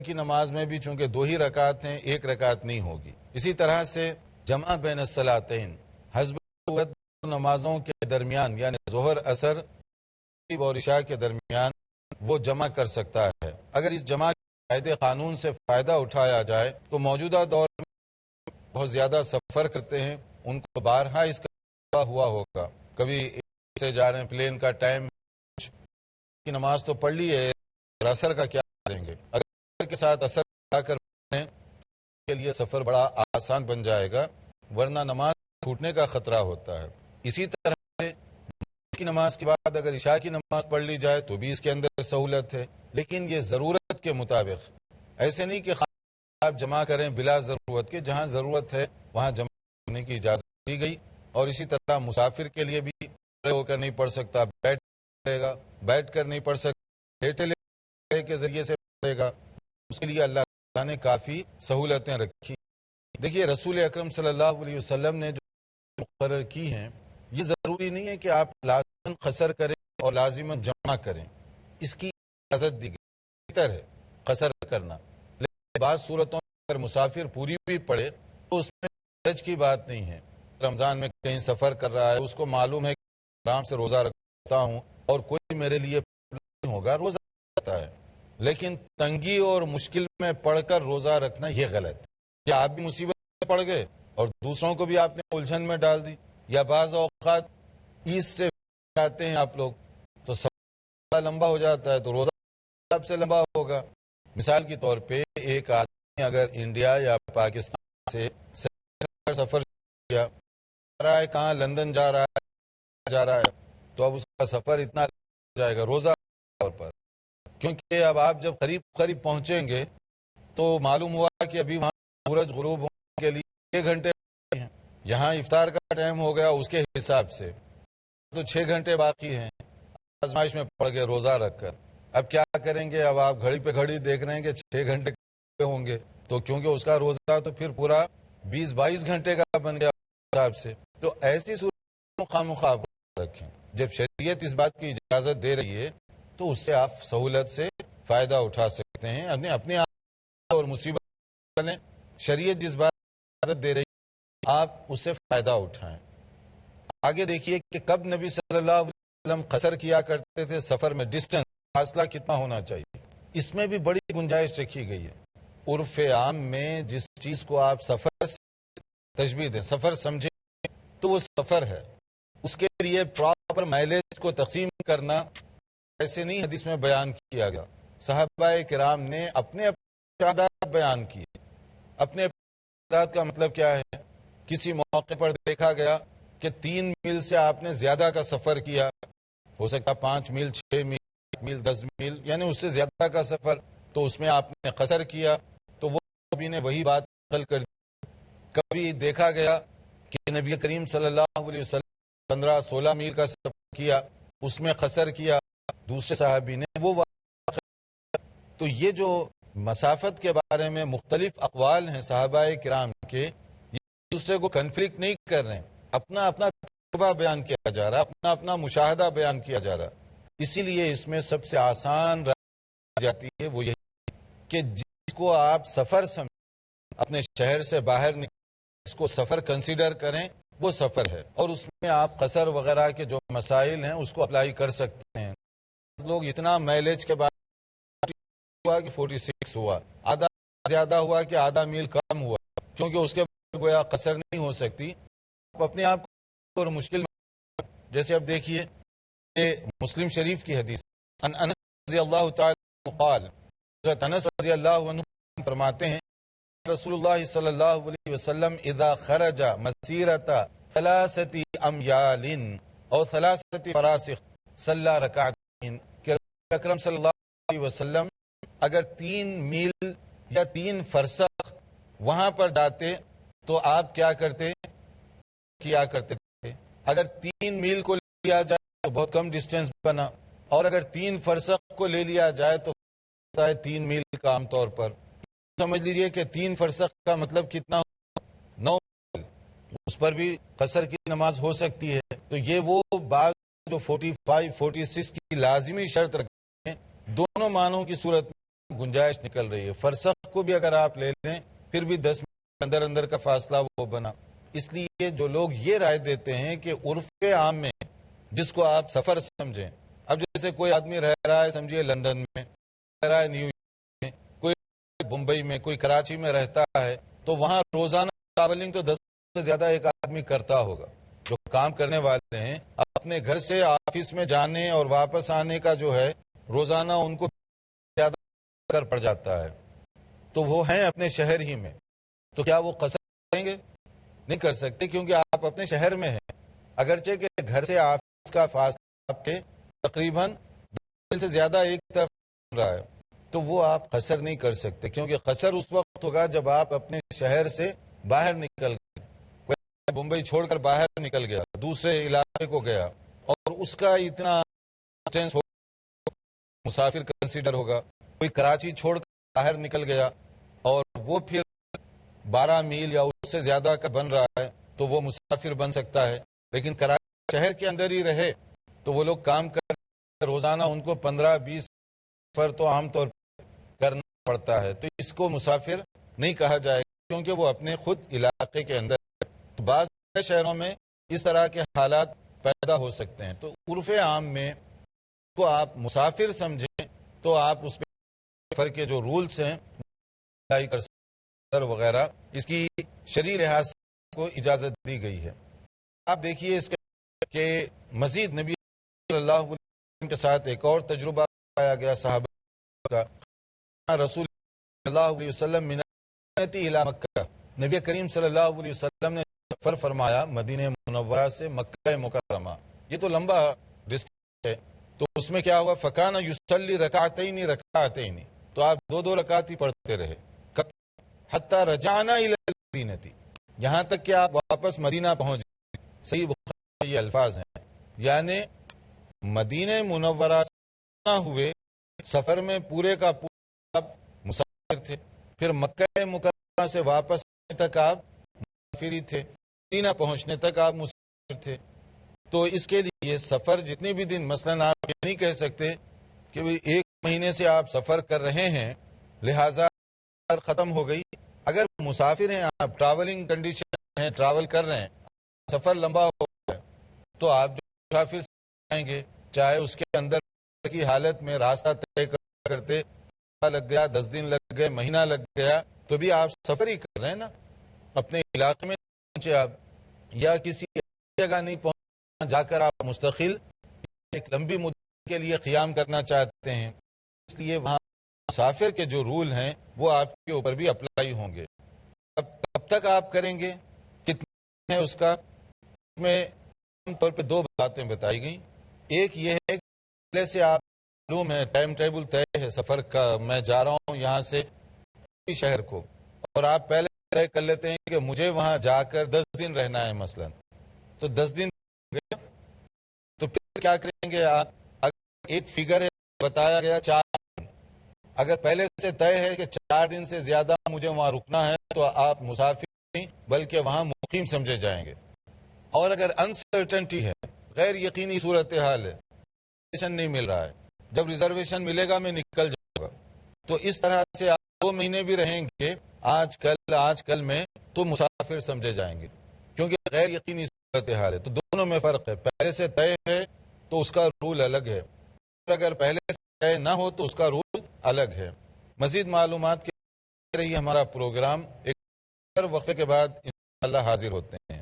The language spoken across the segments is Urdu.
کی نماز میں بھی چونکہ 2 ہی رکعت ہیں، 1 رکعت نہیں ہوگی۔ اسی طرح سے جمع بین الصلاتین، حسب قوت نمازوں کے درمیان یعنی ظہر عصر اور عشاء کے درمیان وہ جمع کر سکتا ہے۔ اگر اس جمع قاعدے قانون سے فائدہ اٹھایا جائے تو موجودہ دور میں بہت زیادہ سفر کرتے ہیں، ان کو بارہا اس کا ہوا ہوگا، کبھی سے جا رہے ہیں، پلین کا ٹائم کی نماز تو پڑھ لی ہے، اثر کا کیا کریں گے؟ اگر کے ساتھ اثر کر کے لیے سفر بڑا آسان بن جائے گا، ورنہ نماز چھوٹنے کا خطرہ ہوتا ہے۔ اسی طرح کی نماز کے بعد اگر عشاء کی نماز پڑھ لی جائے تو بھی اس کے اندر سہولت ہے، لیکن یہ ضرورت کے مطابق، ایسے نہیں کہ آپ جمع کریں بلا ضرورت کے، جہاں ضرورت ہے وہاں جمع کرنے کی اجازت دی گئی۔ اور اسی طرح مسافر کے لیے بھی کھڑے ہو کر نہیں پڑھ سکتا، بیٹھ کر نہیں پڑھ سکتا، لیٹے کے ذریعے سے پڑھے گا، اس کے لیے اللہ تعالیٰ نے کافی سہولتیں رکھی۔ دیکھیے رسول اکرم صلی اللہ علیہ وسلم نے جو مقرر کی ہیں، یہ ضروری نہیں ہے کہ آپ لازماً قصر کریں اور لازماً جمع کریں، اس کی اجازت دی گئی، بہتر ہے قصر کرنا، لیکن بعض صورتوں میں اگر مسافر پوری بھی پڑھے تو اس میں حرج کی بات نہیں ہے۔ رمضان میں کہیں سفر کر رہا ہے، اس کو معلوم ہے کہ آرام سے روزہ رکھتا ہوں اور کوئی میرے لیے نہیں ہوگا، روزہ رکھتا ہے، لیکن تنگی اور مشکل میں پڑھ کر روزہ رکھنا یہ غلط ہے کہ آپ بھی مصیبت میں پڑ گئے اور دوسروں کو بھی آپ نے الجھن میں ڈال دی۔ یا بعض اوقات عید سے آتے ہیں آپ لوگ تو سفر لمبا ہو جاتا ہے تو روزہ سب سے لمبا ہوگا۔ مثال کے طور پہ ایک آدمی اگر انڈیا یا پاکستان سے سفر کیا رہا ہے، کہاں لندن جا رہا ہے تو اب اس کا سفر اتنا جائے گا روزہ طور پر، کیونکہ اب آپ جب قریب پہنچیں گے تو معلوم ہوا کہ ابھی وہاں سورج غروب ہونے کے لیے 6 گھنٹے ہیں، یہاں افطار کا ٹائم ہو گیا اس کے حساب سے تو 6 گھنٹے باقی ہیں، آزمائش میں پڑ گئے روزہ رکھ کر۔ اب کیا کریں گے؟ اب آپ گھڑی پہ گھڑی دیکھ رہے ہیں کہ 6 گھنٹے ہوں گے، تو کیونکہ اس کا روزہ تو پھر پورا 20-22 گھنٹے کا بن گیا حساب سے، تو ایسی صورت خواہ رکھیں۔ جب شریعت اس بات کی اجازت دے رہی ہے تو اس سے آپ سہولت سے فائدہ اٹھا سکتے ہیں، اپنے آپ اور مصیبت میں شریعت جس بات کی اجازت دے رہی ہے آپ اس سے فائدہ اٹھائیں۔ آگے دیکھیے کہ کب نبی صلی اللہ علیہ وسلم قصر کیا کرتے تھے، سفر میں ڈسٹنس فاصلہ کتنا ہونا چاہیے، اس میں بھی بڑی گنجائش رکھی گئی ہے۔ عرف عام میں جس چیز کو آپ سفر سے تشبیہ دیں، سفر سمجھیں تو وہ سفر ہے، اس کے لیے پراپر مائلیج کو تقسیم کرنا ایسے نہیں حدیث میں بیان کیا گیا۔ صحابہ کرام نے اپنے تعداد بیان کی، اپنے تعداد کا مطلب کیا ہے؟ کسی موقع پر دیکھا گیا کہ 3 میل سے آپ نے زیادہ کا سفر کیا، ہو سکتا 5 میل، 6 میل، 10 میل، یعنی اس سے زیادہ کا سفر، تو اس میں آپ نے قصر کیا، تو وہ نبی نے وہی بات نقل کر دی۔ کبھی دیکھا گیا کہ نبی کریم صلی اللہ علیہ وسلم 15-16 میل کا سفر کیا، اس میں قصر کیا، دوسرے صحابی نے وہ تو یہ جو مسافت کے بارے میں مختلف اقوال ہیں صحابہ کرام کے، یہ دوسرے کو کنفلکٹ نہیں کر رہے ہیں، اپنا تجربہ بیان کیا جا رہا ہے، اپنا مشاہدہ بیان کیا جا رہا ہے۔ اسی لیے اس میں سب سے آسان جاتی ہے وہ یہی کہ جس کو آپ سفر سمجھیں، اپنے شہر سے باہر اس کو سفر کنسیڈر کریں، وہ سفر ہے، اور اس میں آپ قصر وغیرہ کے جو مسائل ہیں اس کو اپلائی کر سکتے ہیں۔ لوگ اتنا مائلیج کے بعد ہوا کہ 46 ہوا، آدھا زیادہ ہوا کہ آدھا میل کم ہوا، کیونکہ اس کے بعد گویا قصر نہیں ہو سکتی، آپ اپنے آپ کو اور مشکل میں، جیسے اب دیکھیے مسلم شریف کی حدیث، انس رضی اللہ تعالی قال، حضرت انس رضی اللہ عنہ فرماتے ہیں رسول اللہ صلی اللہ علیہ وسلم اذا خرج مسیرت 3 امیال اور 3 فراسخ صلی رکعتین، کہ اکرم صلی اللہ علیہ وسلم اگر 3 میل یا 3 فرسخ وہاں پر جاتے تو آپ کیا کرتے تھے؟ اگر 3 میل کو لیا جائے تو بہت کم ڈسٹینس بنا، اور اگر 3 فرسخ کو لے لیا جائے تو 3 میل کا عام طور پر سمجھ لیجئے کہ 3 فرسخ کا مطلب کتنا؟ 9 میل، اس پر بھی قصر کی نماز ہو سکتی ہے۔ تو یہ وہ بعض جو 45-46 کی لازمی شرط رکھتے ہیں، دونوں معنوں کی صورت گنجائش نکل رہی ہے. فرسخ کو بھی اگر آپ لے لیں پھر بھی 10 منٹ اندر اندر کا فاصلہ وہ بنا. اس لیے جو لوگ یہ رائے دیتے ہیں کہ عرف عام میں جس کو آپ سفر سمجھیں، اب جیسے کوئی آدمی رہ رہا ہے سمجھیے لندن میں، رہ رہا ہے نیو یارک میں، کوئی ممبئی میں، کوئی کراچی میں رہتا ہے، تو وہاں روزانہ ٹریولنگ تو 10 سے زیادہ ایک آدمی کرتا ہوگا. جو کام کرنے والے ہیں اپنے گھر سے آفس میں جانے اور واپس آنے کا جو ہے روزانہ ان کو زیادہ کر پڑ جاتا ہے، تو وہ ہیں اپنے شہر ہی میں. تو کیا وہ قصر کریں گے؟ نہیں کر سکتے، کیونکہ آپ اپنے شہر میں ہیں. اگرچہ کہ گھر سے آفس کا فاصلہ آپ کے تقریباً 10 سے زیادہ ایک طرف رہا ہے، تو وہ آپ قصر نہیں کر سکتے، کیونکہ قصر اس وقت ہوگا جب آپ اپنے شہر سے باہر نکل گئے. ممبئی چھوڑ کر باہر نکل گیا، دوسرے علاقے کو گیا، اور اس کا اتنا ڈسٹینس مسافر کنسیڈر ہوگا. کوئی کراچی چھوڑ کر باہر نکل گیا اور وہ پھر 12 میل یا اس سے زیادہ کا بن رہا ہے تو وہ مسافر بن سکتا ہے. لیکن کراچی شہر کے اندر ہی رہے تو وہ لوگ کام کر روزانہ ان کو 15-20 سفر تو عام طور پر کرنا پڑتا ہے، تو اس کو مسافر نہیں کہا جائے گا، کیونکہ وہ اپنے خود علاقے کے اندر. تو بعض شہروں میں اس طرح کے حالات پیدا ہو سکتے ہیں. تو عرف عام میں کو آپ مسافر سمجھیں تو آپ اس پہ سفر کے جو رولز ہیں کر سفر وغیرہ اس کی شرعی لحاظ سے کو اجازت دی گئی ہے. آپ دیکھیے اس کے مزید نبی صلی اللہ علیہ وسلم کے ساتھ ایک اور تجربہ پایا گیا صحابہ کا. رسول صلی اللہ علیہ وسلم من الى مکہ، نبی کریم صلی اللہ علیہ وسلم نے سفر فرمایا مدینہ منورہ سے مکہ مکرمہ. یہ تو لمبا ڈسٹینس ہے، تو اس میں کیا ہوا؟ فکان یصلی رکعتین، تو آپ 2 رکعت ہی پڑھتے رہے. حتی رجعنا الی المدینہ، یہاں تک کہ آپ واپس مدینہ پہنچ گئے. صحیح بخاری یہ الفاظ ہیں، یعنی مدینہ منورہ سے ہوئے سفر میں پورے کا پورا آپ مسافر تھے، پھر مکہ مکرمہ سے واپس تک آپ مسافر ہی تھے، مدینہ پہنچنے تک آپ مسافر تھے. تو اس کے لیے سفر جتنے بھی دن، مثلا آپ یہ نہیں کہہ سکتے کہ 1 مہینے سے آپ سفر کر رہے ہیں لہذا ختم ہو گئی. اگر مسافر ہیں آپ، ٹریولنگ کنڈیشن ہیں، ٹریول کر رہے ہیں، سفر لمبا ہو گیا، تو آپ جو مسافر آئیں گے چاہے اس کے اندر کی حالت میں راستہ طے کرتے لگ گیا، 10 دن لگ گئے، مہینہ لگ گیا، تو بھی آپ سفر ہی کر رہے ہیں نا. اپنے علاقے میں پہنچے آپ، یا کسی جگہ نہیں پہنچے جا کر آپ مستقل ایک لمبی مدت کے لیے قیام کرنا چاہتے ہیں، اس لیے وہاں مسافر کے جو رول ہیں وہ آپ کے اوپر بھی اپلائی ہوں گے. اب کب تک آپ کریں گے، کتنا ہے اس کا، اس میں عام طور پہ 2 باتیں بتائی گئیں. ایک یہ ہے کہ پہلے سے آپ معلوم ہے، ٹائم ٹیبل طے ہے سفر کا، میں جا رہا ہوں یہاں سے شہر کو، اور آپ پہلے طے کر لیتے ہیں کہ مجھے وہاں جا کر 10 دن رہنا ہے مثلا. تو 10 دن تو پھر کیا کریں گے آپ؟ اگر ایک فگر ہے بتایا گیا 4 دن، اگر پہلے سے طے ہے کہ 4 دن سے زیادہ مجھے وہاں رکنا ہے تو آپ مسافر نہیں بلکہ وہاں مقیم سمجھے جائیں گے. اور اگر انسرٹنٹی ہے، غیر یقینی صورتحال ہے، ریزرویشن نہیں مل رہا ہے، جب ریزرویشن ملے گا میں نکل جاؤں گا، تو اس طرح سے آپ 2 مہینے بھی رہیں گے آج کل میں تو مسافر سمجھے جائیں گے، کیونکہ غیر یقینی صورتحال ہے. تو دونوں میں فرق ہے، پہلے سے طے ہے تو اس کا رول الگ ہے، اور اگر پہلے سے طے نہ ہو تو اس کا رول الگ ہے. مزید معلومات کے رہی ہمارا پروگرام ایک وقفے کے بعد انشاءاللہ حاضر ہوتے ہیں.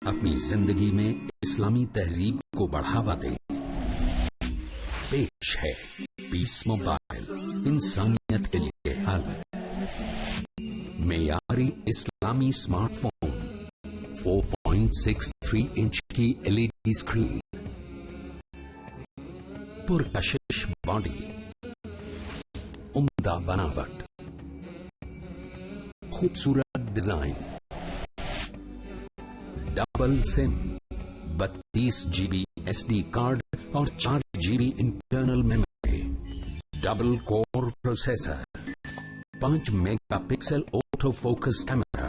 اپنی زندگی میں اسلامی تہذیب کو بڑھاوا دیں. پیش ہے پیس موبائل، انسانیت کے لیے حل. معیاری اسلامی اسمارٹ فون، 4.63 انچ کی LED اسکرین، پرکشش باڈی، عمدہ بناوٹ، خوبصورت design, double sim, 32 GB SD card اور 4 GB internal memory, double core processor, 5 mega pixel auto focus camera,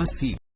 80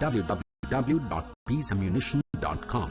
www.peaceammunition.com।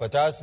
50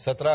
17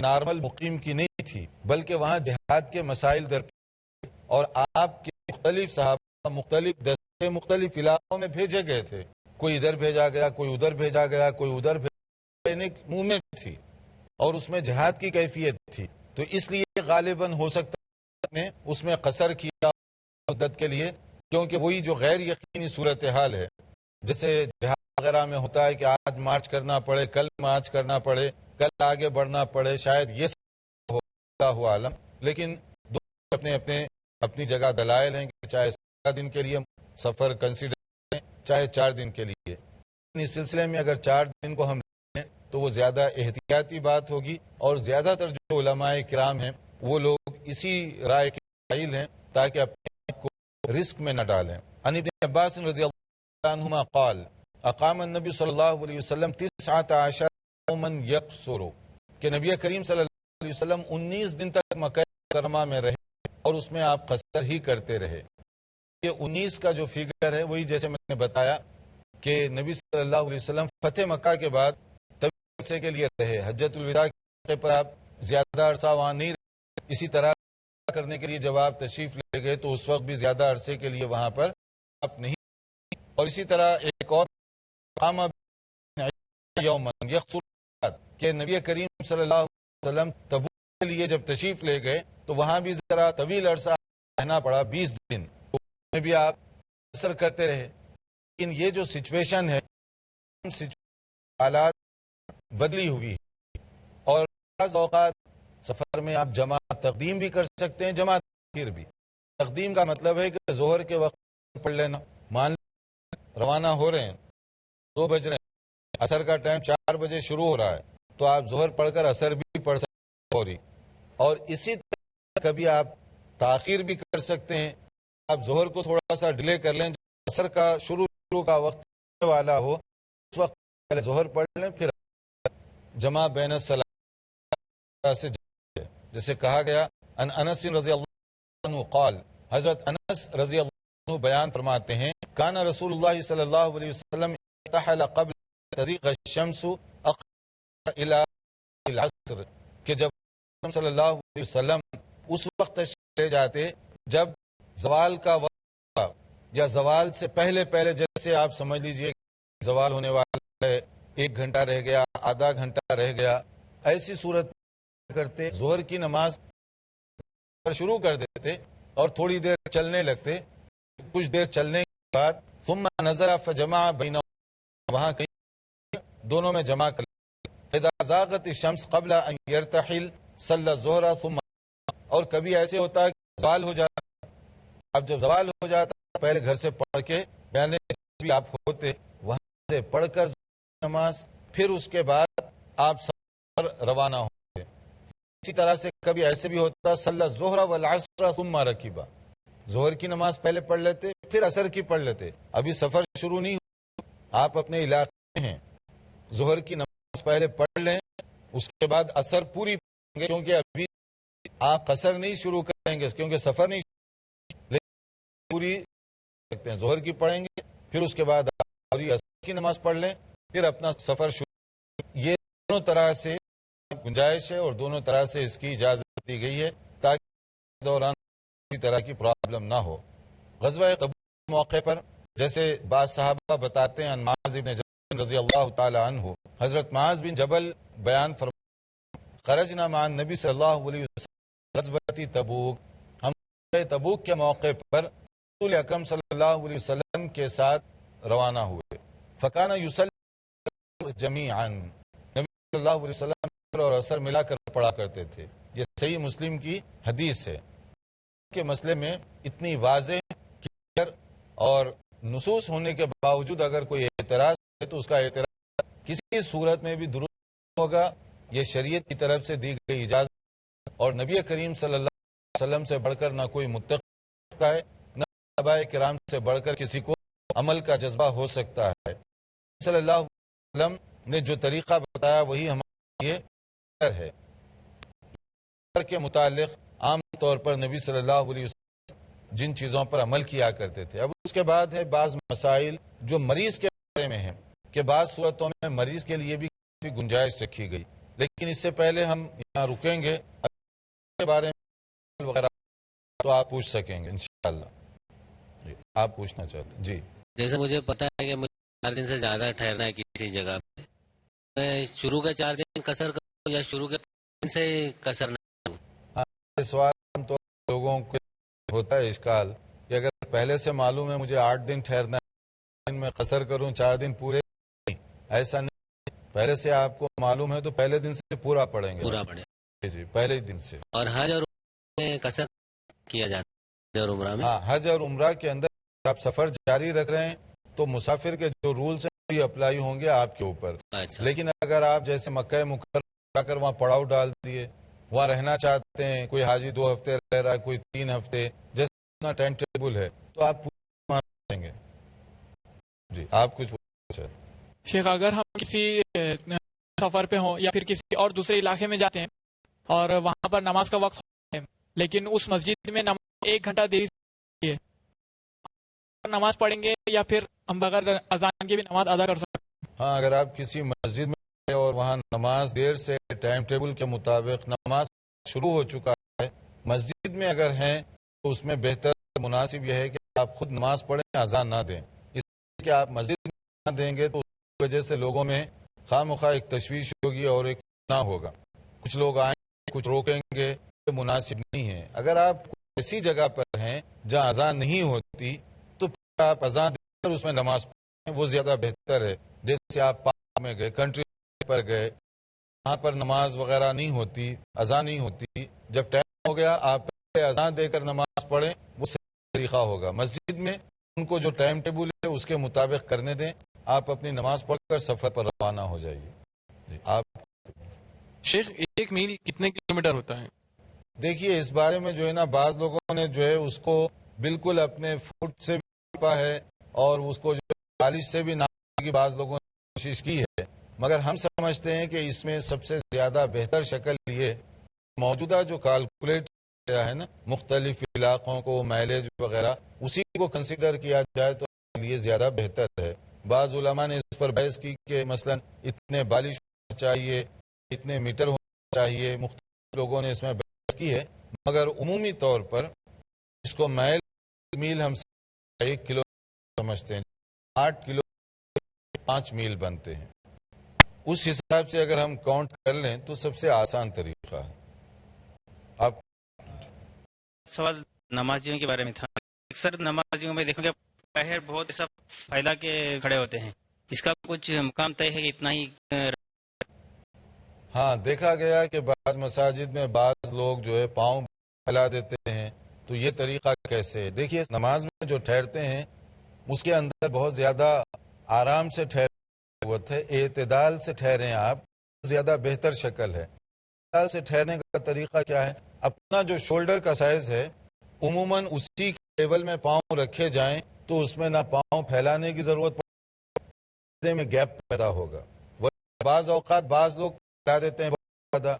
normal مقیم کی نہیں تھی، بلکہ وہاں جہاد کے مسائل درپیش اور آپ کے مختلف صحابہ مختلف دستے مختلف علاقوں میں بھیجے گئے تھے، کوئی ادھر بھیجا گیا، کوئی ادھر بھیجا گیا، کوئی ادھر موومنٹ تھی اور اس میں جہاد کی کیفیت تھی، تو اس لیے غالباً ہو سکتا ہے اس میں قصر کیا مدت کے لیے، کیونکہ وہی جو غیر یقینی صورتحال ہے، جیسے جہاد وغیرہ میں ہوتا ہے کہ آج مارچ کرنا پڑے، کل مارچ کرنا پڑے، کل آگے بڑھنا پڑے، شاید یہ سب ہوتا ہوا عالم، لیکن اپنے اپنی جگہ دلائل ہیں کہ چاہے 7 دن کے لیے سفر کنسیڈر کریں، چاہے 4 دن کے لیے۔ اس سلسلے میں اگر 4 دن کو ہم لیں تو وہ زیادہ احتیاطی بات ہوگی، اور زیادہ تر جو علماء کرام ہیں وہ لوگ اسی رائے کے قائل ہیں تاکہ اپنے کو رسک میں نہ ڈالیں۔ عن ابن عباس رضی اللہ عنہما قال اقام النبی صلی اللہ علیہ وسلم 19 یوما یقصر، کہ نبی کریم صلی اللہ علیہ وسلم 19 دن تک مکہ مکرمہ میں رہے اور اس میں آپ قصر ہی کرتے رہے۔ یہ 19 کا جو فگر ہے وہی جیسے میں نے بتایا کہ نبی صلی اللہ علیہ وسلم فتح مکہ کے بعد طویل عرصے کے لیے رہے، حجۃ الوداع کے پر آپ زیادہ عرصہ وہاں نہیں رہے، اسی طرح کرنے کے لیے جب آپ تشریف لے گئے تو اس وقت بھی زیادہ عرصے کے لیے وہاں پر آپ نہیں، اور اسی طرح ایک اور یوما یقصر کہ نبی کریم صلی اللہ علیہ وسلم تبوک کے لیے جب تشریف لے گئے تو وہاں بھی ذرا طویل عرصہ رہنا پڑا، 20 دن، میں بھی آپ اثر کرتے رہے۔ لیکن یہ جو سچویشن ہے، حالات بدلی ہوئی ہے، اور بعض اوقات سفر میں آپ جمع تقدیم بھی کر سکتے ہیں، جمع تاخیر بھی۔ تقدیم کا مطلب ہے کہ ظہر کے وقت پڑھ لینا، مان روانہ ہو رہے ہیں 2 بج رہے ہیں، عصر کا ٹائم 4 بجے شروع ہو رہا ہے، تو آپ ظہر پڑھ کر عصر بھی پڑھ سکتے ہیں، اور اسی طرح کبھی آپ تاخیر بھی کر سکتے ہیں، آپ ظہر کو تھوڑا سا ڈیلے کر لیں، جب عصر کا شروع کا وقت والا ہو اس وقت پہلے ظہر پڑھ لیں، پھر جمع بین الصلاۃ سے جیسے کہا گیا۔ ان انس رضی اللہ عنہ قال، حضرت انس رضی اللہ عنہ بیان فرماتے ہیں کان رسول اللہ صلی اللہ علیہ وسلم ارتحل قبل تزیغ الشمس الى العصر، کہ جب صلی اللہ علیہ وسلم اس وقت لے جاتے جب زوال کا وقت یا زوال سے پہلے جیسے آپ سمجھ لیجئے زوال ہونے والا ہے، 1 گھنٹہ رہ گیا، آدھا گھنٹہ رہ گیا، ایسی صورت کرتے ظہر کی نماز شروع کر دیتے اور تھوڑی دیر چلنے لگتے، کچھ دیر چلنے کے بعد ثم نظر فجمع بینہما، وہاں کہیں دونوں میں جمع کر اذا زاغت الشمس قبل ان يرتحل صلی الظہر ثم، اور کبھی ایسے ہوتا ہے کہ زوال ہو جاتا، اب جب زوال ہو جاتا پہلے گھر سے پڑھ کے بیان بھی آپ ہوتے، وہاں سے پڑھ کر نماز، پھر اس کے بعد آپ سفر روانہ ہوتے۔ اسی طرح سے کبھی ایسے بھی ہوتا صلی الظہر والعصر ثم رکبا، ظہر کی نماز پہلے پڑھ لیتے پھر عصر کی پڑھ لیتے، ابھی سفر شروع نہیں ہوا، آپ اپنے علاقے میں ہیں، ظہر کی نماز پہلے پڑھ لیں، اس کے بعد عصر پوری پڑھیں گے، کیونکہ ابھی آپ قصر نہیں شروع کریں گے کیونکہ سفر نہیں، پوری سکتے ہیں، ظہر کی پڑھیں گے، پھر اس کے بعد عصر کی نماز پڑھ لیں، پھر اپنا سفر شروع۔ یہ دونوں طرح سے گنجائش ہے اور دونوں طرح سے اس کی اجازت دی گئی ہے تاکہ دوران کسی طرح کی پرابلم نہ ہو۔ غزوہ تبوک موقع پر جیسے بعض صحابہ بتاتے ہیں، معاذ بن جبل رضی اللہ تعالی عنہ، حضرت معاذ بن جبل بیان فرماتے خرجنا مع النبی صلی اللہ علیہ وسلم غزوہ تبوک، ہم تبوک کے موقع پر رسول اکرم صلی اللہ علیہ وسلم کے ساتھ روانہ ہوئے، فکان یصلی جمیعا، نبی صلی اللہ علیہ وسلم اور عصر ملا کر پڑھا کرتے تھے۔ یہ صحیح مسلم کی حدیث ہے کہ مسئلے میں اتنی واضح اور نصوص ہونے کے باوجود اگر کوئی اعتراض ہے تو اس کا اعتراض کسی صورت میں بھی درست ہوگا، یہ شریعت کی طرف سے دی گئی اجازت، اور نبی کریم صلی اللہ علیہ وسلم سے بڑھ کر نہ کوئی متقی ہے، نہ صحابہ کرام سے بڑھ کر کسی کو عمل کا جذبہ ہو سکتا ہے۔ صلی اللہ علیہ وسلم نے جو طریقہ بتایا وہی ہمارے لیے ہے۔ کے متعلق عام طور پر نبی صلی اللہ علیہ وسلم جن چیزوں پر عمل کیا کرتے تھے، اب اس کے بعد ہے بعض مسائل جو مریض کے بارے میں ہیں کہ بعض صورتوں میں مریض کے لیے بھی کافی گنجائش رکھی گئی، لیکن اس سے پہلے ہم یہاں رکیں گے، کے بارے میں وغیرہ تو آپ پوچھ سکیں گے انشاءاللہ. جی آپ پوچھنا چاہتے ہیں؟ جی جیسے مجھے پتا ہے کہ مجھے 4 دن سے زیادہ ٹھہرنا ہے کسی جگہ پہ، میں شروع کے 4 دن قصر کروں یا شروع کے 5 دن سے قصر نہ؟ ہاں، سوال عام طور پر لوگوں کو ہوتا ہے اشکال کہ اگر پہلے سے معلوم ہے مجھے 8 دن ٹھہرنا ہے، میں قصر کروں 4 دن پورے، ایسا نہیں. پہلے سے آپ کو معلوم ہے تو پہلے دن سے پورا پڑیں گے. پورا پڑے. جی پہلے ہی دن سے. اور حج اور عمرہ میں قصر کیا جاتا ہے؟ حج اور عمرہ میں؟ ہاں، حج اور عمرہ کے اندر آپ سفر جاری رکھ رہے ہیں تو مسافر کے جو رولز ہیں یہ اپلائی ہوں گے آپ کے اوپر. اچھا. لیکن اگر آپ جیسے مکہ مکرمہ جا کر وہاں پڑاؤ ڈال دیے، وہاں رہنا چاہتے ہیں، کوئی حاجی 2 ہفتے رہ رہا ہے، کوئی 3 ہفتے، جیسا ٹائم ٹیبل ہے تو آپ پورا دیں گے. جی آپ کچھ پوچھیں. شیخ اگر ہم کسی سفر پہ ہوں یا پھر کسی اور دوسرے علاقے میں جاتے ہیں اور وہاں پر نماز کا وقت ہے لیکن اس مسجد میں نماز 1 گھنٹہ دیری سے نماز پڑھیں گے یا پھر ہم بغیر اذان کے بھی نماز ادا کر سکتے ہیں؟ ہاں، اگر آپ کسی مسجد میں ہیں اور وہاں نماز دیر سے ٹائم ٹیبل کے مطابق نماز شروع ہو چکا ہے، مسجد میں اگر ہیں تو اس میں بہتر مناسب یہ ہے کہ آپ خود نماز پڑھیں، اذان نہ دیں. اس لیے کہ آپ مسجد میں نہ دیں گے تو اس کی وجہ سے لوگوں میں خواہ مخواہ ایک تشویش ہوگی اور ایک فتنہ ہوگا. کچھ لوگ آئیں گے، کچھ روکیں گے، یہ مناسب نہیں ہے. اگر آپ ایسی جگہ پر ہیں جہاں اذان نہیں ہوتی تو پھر آپ اذان دے کر اس میں نماز پڑھیں، وہ زیادہ بہتر ہے. جیسے آپ پارک میں گئے، کنٹری پر گئے، وہاں پر نماز وغیرہ نہیں ہوتی، اذان نہیں ہوتی، جب ٹائم ہو گیا آپ اذان دے کر نماز پڑھیں، وہ صحیح طریقہ ہوگا. مسجد میں ان کو جو ٹائم ٹیبل ہے اس کے مطابق کرنے دیں، آپ اپنی نماز پڑھ کر سفر پر روانہ ہو جائیے. آپ شیخ 1 میل کتنے کلومیٹر ہوتا ہے؟ دیکھیے اس بارے میں جو ہے نا بعض لوگوں نے جو ہے اس کو بالکل اپنے فٹ سے بھی ناپا ہے اور اس کو جو بالش سے بھی ناپنے کی بعض لوگوں نے کوشش کی ہے، مگر ہم سمجھتے ہیں کہ اس میں سب سے زیادہ بہتر شکل یہ موجودہ جو کیلکولیٹ کیا ہے نا مختلف علاقوں کو مائلیج وغیرہ، اسی کو کنسیڈر کیا جائے تو یہ زیادہ بہتر ہے. بعض علماء نے اس پر بحث کی کہ مثلا اتنے بالش ہونا چاہیے، اتنے میٹر ہونا چاہیے، مختلف لوگوں نے اس میں بحث کی ہے، مگر عمومی طور پر اس کو میل ہم 1 کلو سمجھتے ہیں. 8 کلو 5 میل بنتے ہیں. اس حساب سے اگر ہم کاؤنٹ کر لیں تو سب سے آسان طریقہ ہے. آپ سوال نمازیوں کے بارے میں تھا. اکثر نمازیوں میں دیکھو کہ پہر بہت سب پھیلا کے کھڑے ہوتے ہیں، اس کا کچھ مقام طے ہے کہ اتنا ہی؟ ہاں، دیکھا گیا کہ بعض مساجد میں بعض لوگ جو ہے پاؤں پھیلا دیتے ہیں، تو یہ طریقہ کیسے ہے؟ دیکھیے نماز میں جو ٹھہرتے ہیں اس کے اندر بہت زیادہ آرام سے ٹھہرنے کی ضرورت ہے، اعتدال سے ٹھہریں آپ، زیادہ بہتر شکل ہے. اعتدال سے ٹھہرنے کا طریقہ کیا ہے؟ اپنا جو شولڈر کا سائز ہے عموماً اسی لیول میں پاؤں رکھے جائیں تو اس میں نہ پاؤں پھیلانے کی ضرورت پڑے میں گیپ پیدا ہوگا. بعض اوقات بعض لوگ پھیلا دیتے ہیں بہت زیادہ،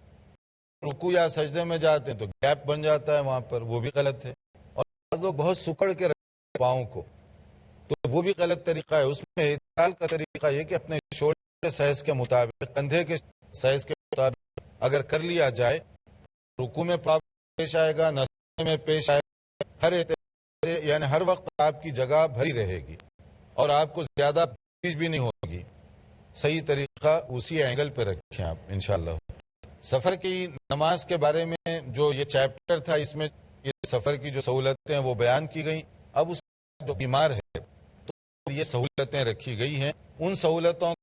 رکوع یا سجدے میں جاتے ہیں تو گیپ بن جاتا ہے وہاں پر، وہ بھی غلط ہے. اور بعض لوگ بہت سکڑ کے رکھتے ہیں پاؤں کو، تو وہ بھی غلط طریقہ ہے. اس میں اعتدال کا طریقہ یہ کہ اپنے شولڈر کے سائز کے مطابق، کندھے کے سائز کے مطابق اگر کر لیا جائے، رکوع میں پرابلم پیش آئے گا، نہ سجدے میں پیش آئے گا. ہر اعتبار سے یعنی ہر وقت آپ کی جگہ بھری رہے گی اور آپ کو زیادہ پیش بھی نہیں ہوگی. صحیح طریقہ اسی اینگل پہ رکھیں آپ انشاءاللہ. سفر کی نماز کے بارے میں جو یہ چیپٹر تھا اس میں یہ سفر کی جو سہولتیں ہیں وہ بیان کی گئیں. اب اس جو بیمار ہے تو یہ سہولتیں رکھی گئی ہیں، ان سہولتوں